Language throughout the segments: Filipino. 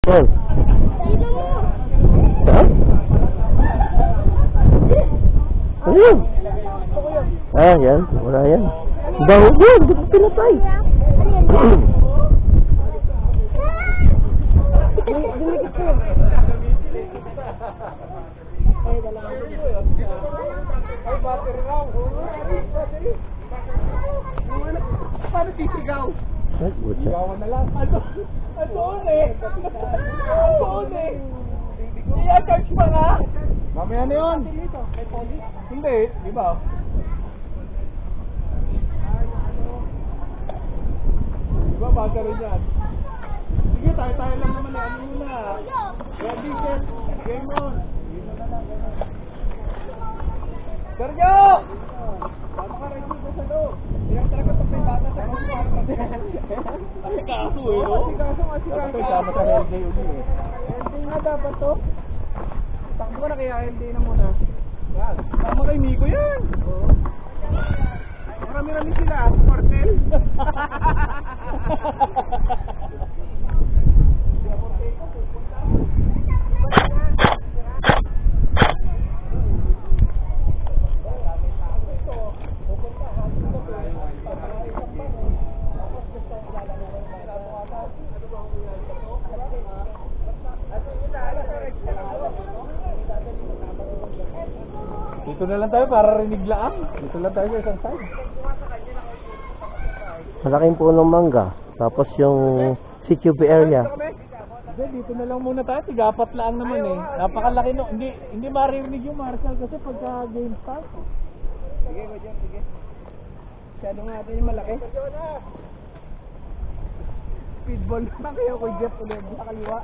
Yan. Saan? Ayun. Ah, yan. Wala yan. Baho yan. Di ko pinatay. Paano tisigaw? Sigawan na lang. Ano eh? Iya, charge pa nga. Mamaya na yun. Hindi, di ba? Di ba, baga rin yan. Sige, tayo lang naman. Ano muna? Ready, set. Game on. Sergio! Paano ka rin dito sa loob? Kaya talaga pag may bata sa loob. Asikaso eh, no? Asikaso. Kasama sa LJ uli eh. LJ nga dapat to. Takbo ka na kaya LJ na muna. Yan. Tama kay Miko yan. Oo. Marami-rami sila. Portel. Dito na lang tayo para rinig lang. Dito lang tayo sa isang side. Malaking punong mangga. Tapos yung CQB area. Hindi, dito na lang muna tayo. Tigapat lang naman eh. Napakalaki no. Hindi maririnig yung Marshall kasi pagka game start. Sige, go dyan, sige. Masyado nga natin yung malaki. Speedball naman kayo kay Jeff ulit sa kaliwa.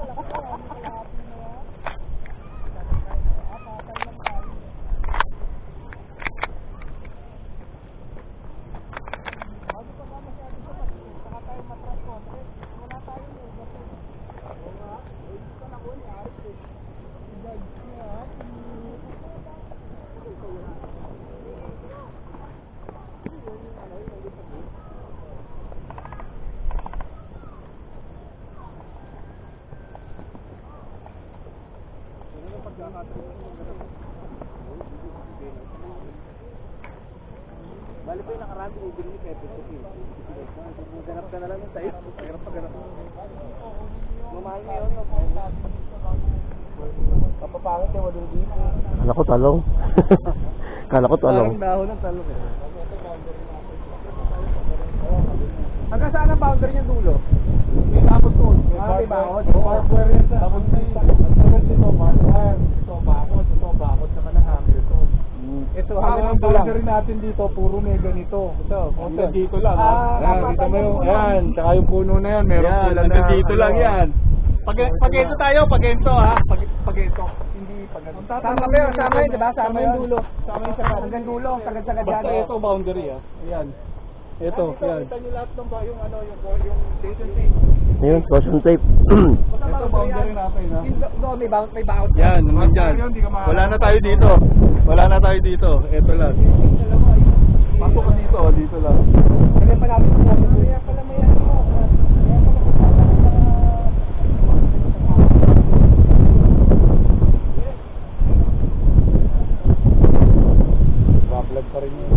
Bali po yung nakaraan, binibili ni Pepe Suki. Ganap ka na lang yung tayo. Ganap pa ganap. Mamahal mo yun. Kapapangit yung wadong dito. Kala ko talong. Kala ko talong. Parang dahon ng talong eh. Hanggang saan ang boundary niya dulo? May tapos doon. May bakod. Barbware yan sa. Tapos na yung tapos dito, barbware. Ito bakod. Ito bakod naman ng Hamilton. Ito ang boundary natin dito, puro may ganito. Ito, dito lang. Yan, kita mo yung, yan, tsaka yung puno na yan, meron sila na. Dito lang yan. Pag-ento tayo, pag-ento ha. Pag-ento. Hindi pag-ento. Sama ba yun? Sama yun, diba? Sama yung dulo. Sama yung sa hanggang dulo, sagad-sagad yan. Basta ito boundary ha. Ayan. Ito, yan. Kita nyo lahat ng yung ano, yung station tape. Ayun, caution tape. Ito boundary natin ha. May bound. Yan, naman dyan. Wala na tayo dito. Wala na tayo dito. Ito lang. Pasok ka dito, dito lang. Kaya pa namin sa photo. Kaya pala may ano. Bablog pa rin yun.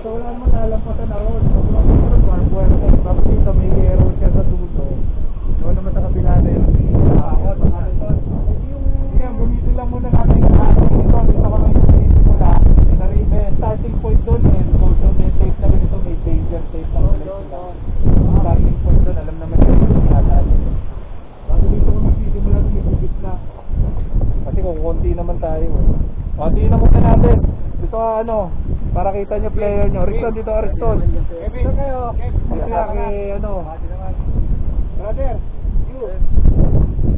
So wala naman nalampasan na road. So wala naman barbware. Tapos dito may aero siya sa dulo. So naman sa kabila na yun. Kaya gamitin lang muna natin yung ating dito. Dito kami yung mula. May starting point doon eh. So may tape na ganito. May danger tape na ganito. Starting point doon. Alam naman yun yung natin. Bago dito kami magsisimula ng ibigit na. Kasi kung konti naman tayo. Konti na muna natin. Dito ano. Para kita nyo player nyo. Riston dito, Riston. Dito kayo. Kaya kay ano. Brother. You.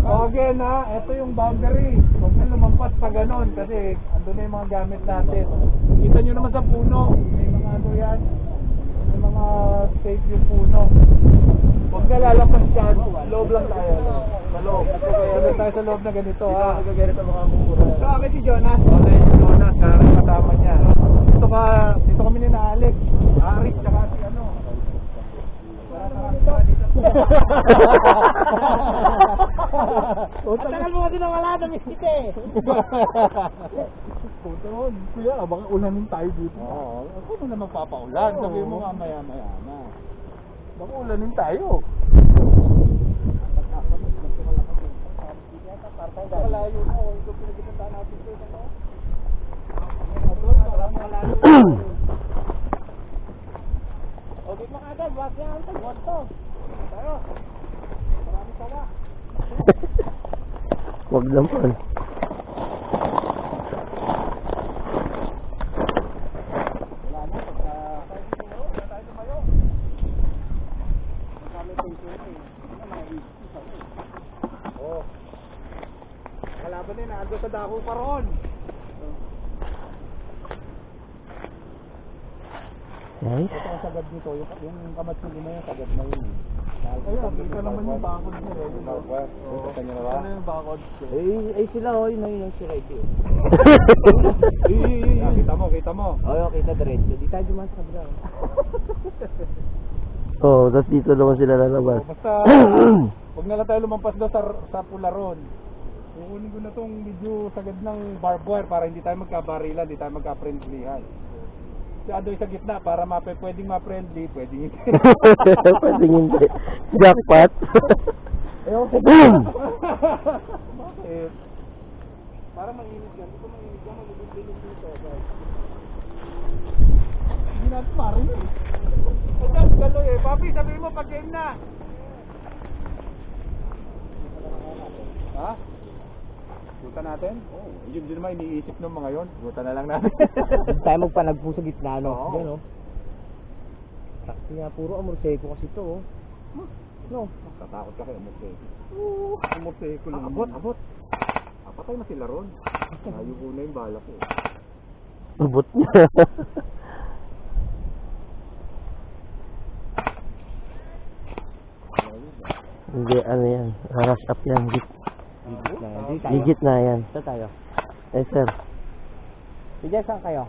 So again ha, ito yung boundary. Huwag na lumampas pa ganon kasi andun na yung mga gamit natin. Kita nyo naman sa puno. May mga ano yan. May mga safe yung puno. Huwag na lalapas dyan. Loob lang tayo. Sa loob. Sabi tayo sa loob na ganito ha. So akin si Jonas. Okay, si Jonas. Karang kasama niya. Dito kami ni na Alex. Arik, tsaka si ano. Dito Tagal mo kasi na wala na miskit eh. Puton, kuya, baka ulanin tayo dito. Oo, ako na naman papaulan. Sabi mo nga maya-maya na. Baka ulanin tayo. Malayo na, ito pinagipuntaan natin doon, ano? Okay mo agad, wag na ang tagwag to. Tayo. Marami sala. Wag naman. Wala na, pagka... Wala tayo lumayo. Kami ito ito ito. Ano na, Oo. Kalaban din, ando sa dako pa ron. Nice. Ito ang sagad dito, yung kamatsuli na yun, sagad na yun. Ayun, kita naman yung bakod niya. Oo, kita nyo na ba? Ano yung bakod? Ay sila oh, yun yung si Ray. Kita mo. Oo, kita diretso. Di tayo dumaan sa kabila. Oh, tapos dito naman sila lalabas. Basta, huwag na lang tayo lumampas doon sa Pularon. Kukunin ko na tong video sagad ng barbed wire para hindi tayo magkabarilan, hindi tayo magka-friendlyhan. Si Adoy sa gitna para pwedeng ma-friendly, pwedeng hindi. Pwedeng hindi. Jackpot. Bakit? Para mainit yan. Ito mainit yan, malulog-lulog dito. Hindi natin marinig. Ito, galoy eh. Papi, sabihin mo pag game na. Ha? Guta natin? Oo. Yun din naman iniisip ng mga yon. Guta na lang natin. Hindi tayo magpanagpo sa gitna, no? Oo. Yan, oh. Saksi nga, puro amorseco kasi ito, oh. No? Nakatakot ka kay Amorseco. Amorseco lang. Abot. Patay na sila ron. Layo ko na yung bala ko. Ubot niya. Hindi, ano yan. Rush up yan. Gigit na yan. Ito tayo. Eh, sir. Sige, saan kayo?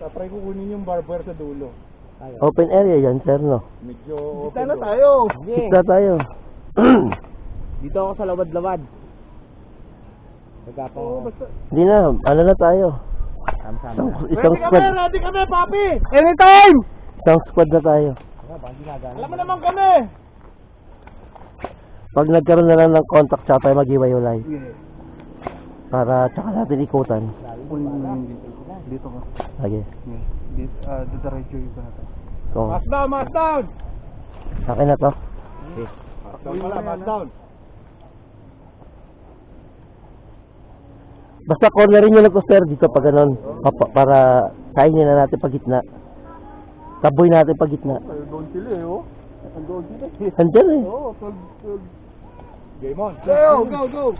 Try ko kunin yung barbed wire sa dulo. Tayo. Open area yan, sir, no? Medyo Kita open na door. tayo. Sige. Kita tayo. Dito ako sa lawad-lawad. Nagkapang Oo, basta. Hindi na, ano na tayo. Sama-sama. Isang squad. Ready kami, papi! Anytime! Isang squad na tayo. Alam mo naman kami! Pag nagkaroon na lang ng contact, tsaka tayo mag-iwayulay. Para tsaka natin ikutan. Dito ka. Sige. Dadaradyo yung ba natin? Kung Mass down! akin na to. Mass down pala, mass down. Basta cornerin nyo lang ko, sir, dito pag ganun. Para kainin na natin pag gitna. Taboy natin pag gitna. Doon sila eh, oh. Doon sila eh. Andyan eh. Oo, 12. Game on. Go!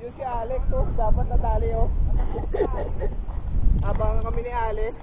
Nandun si Alex, oh. Dapat natali, oh. Abangan kami ni Alex.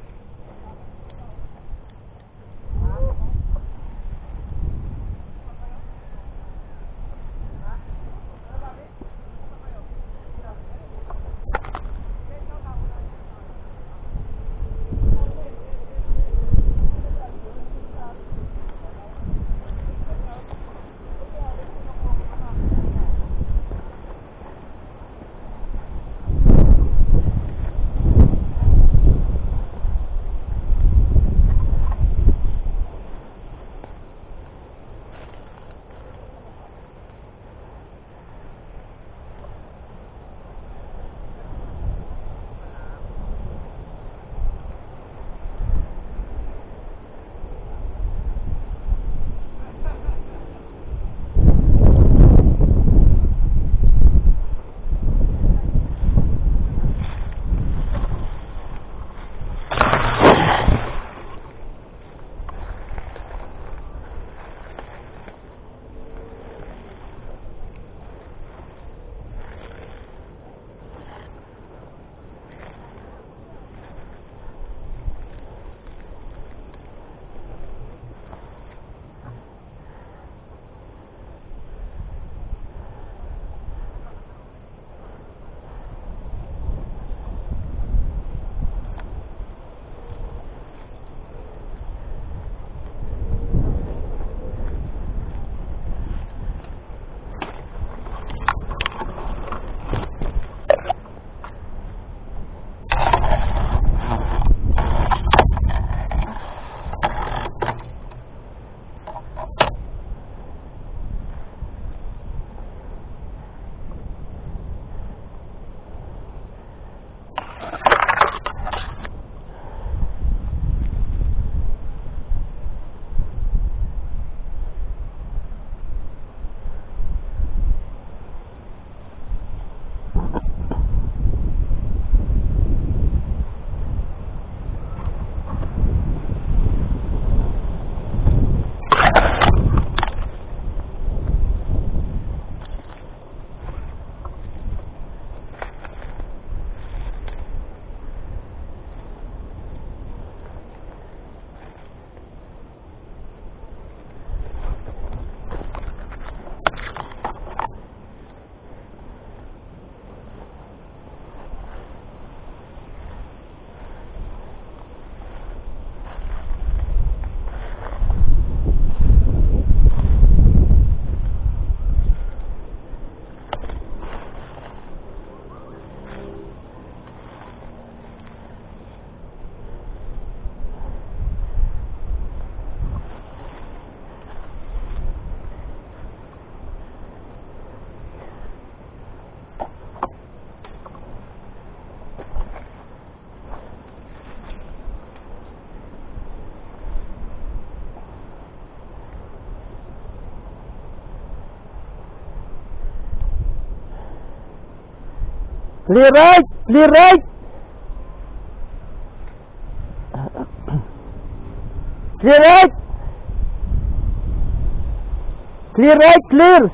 Clear right! Clear right! Clear right! Clear right! Clear!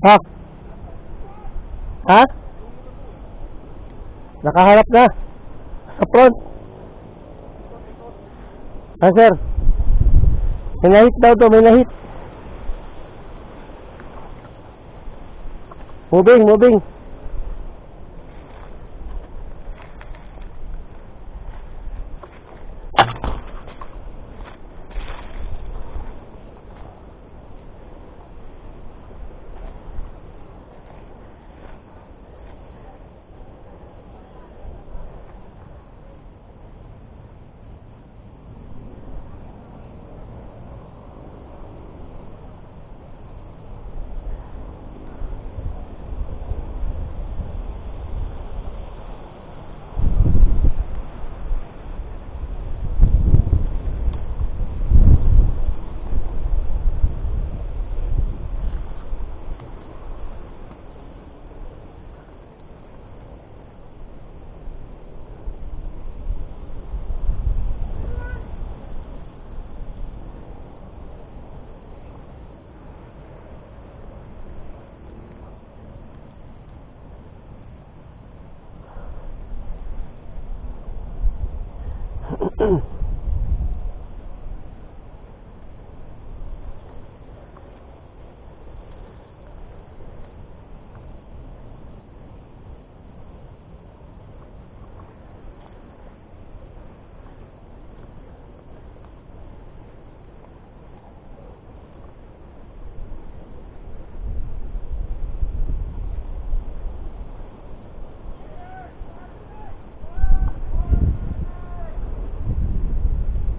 Ha? Ha? Nakaharap na. Sa front. Ah, sir. May nahit daw to, may nahit. Moving, moving.